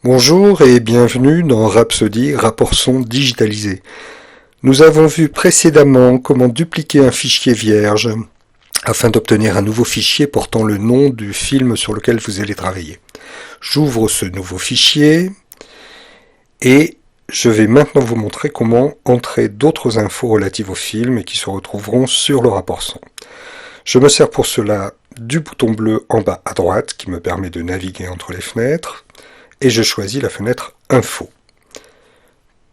Bonjour et bienvenue dans Rhapsody, rapport son digitalisé. Nous avons vu précédemment comment dupliquer un fichier vierge afin d'obtenir un nouveau fichier portant le nom du film sur lequel vous allez travailler. J'ouvre ce nouveau fichier et je vais maintenant vous montrer comment entrer d'autres infos relatives au film et qui se retrouveront sur le rapport son. Je me sers pour cela du bouton bleu en bas à droite qui me permet de naviguer entre les fenêtres. Et je choisis la fenêtre Info.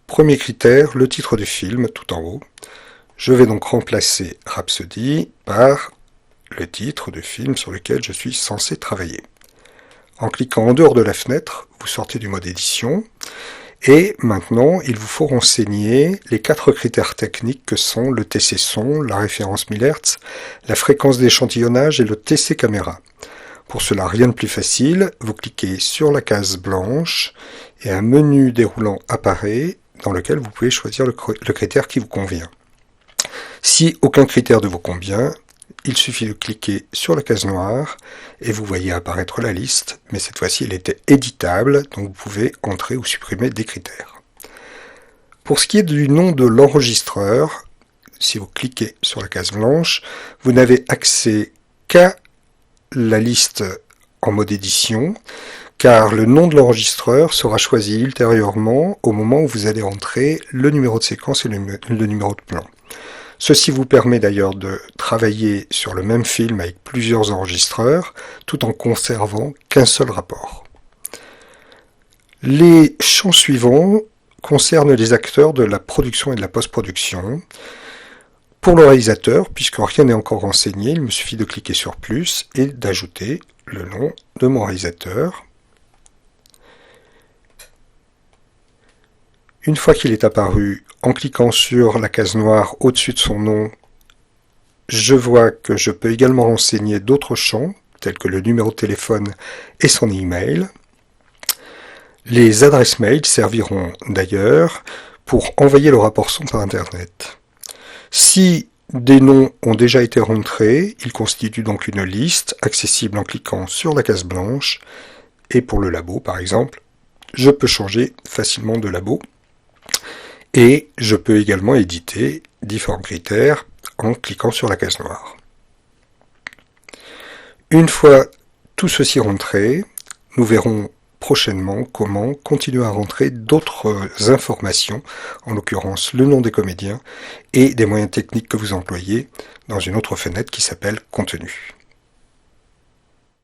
Premier critère, le titre du film, tout en haut. Je vais donc remplacer Rhapsody par le titre du film sur lequel je suis censé travailler. En cliquant en dehors de la fenêtre, vous sortez du mode édition. Et maintenant, il vous faut renseigner les 4 critères techniques que sont le TC son, la référence 1000 Hz, la fréquence d'échantillonnage et le TC caméra. Pour cela, rien de plus facile, vous cliquez sur la case blanche et un menu déroulant apparaît dans lequel vous pouvez choisir le critère qui vous convient. Si aucun critère ne vous convient, il suffit de cliquer sur la case noire et vous voyez apparaître la liste, mais cette fois-ci elle était éditable, donc vous pouvez entrer ou supprimer des critères. Pour ce qui est du nom de l'enregistreur, si vous cliquez sur la case blanche, vous n'avez accès qu'à la liste en mode édition, car le nom de l'enregistreur sera choisi ultérieurement au moment où vous allez entrer le numéro de séquence et le numéro de plan. Ceci vous permet d'ailleurs de travailler sur le même film avec plusieurs enregistreurs, tout en conservant qu'un seul rapport. Les champs suivants concernent les acteurs de la production et de la post-production. Pour le réalisateur, puisque rien n'est encore renseigné, il me suffit de cliquer sur plus et d'ajouter le nom de mon réalisateur. Une fois qu'il est apparu, en cliquant sur la case noire au-dessus de son nom, je vois que je peux également renseigner d'autres champs, tels que le numéro de téléphone et son email. Les adresses mail serviront d'ailleurs pour envoyer le rapport son par Internet. Si des noms ont déjà été rentrés, ils constituent donc une liste accessible en cliquant sur la case blanche. Et pour le labo, par exemple, je peux changer facilement de labo. Et je peux également éditer différents critères en cliquant sur la case noire. Une fois tout ceci rentré, nous verrons prochainement comment continuer à rentrer d'autres informations, en l'occurrence le nom des comédiens et des moyens techniques que vous employez dans une autre fenêtre qui s'appelle Contenu.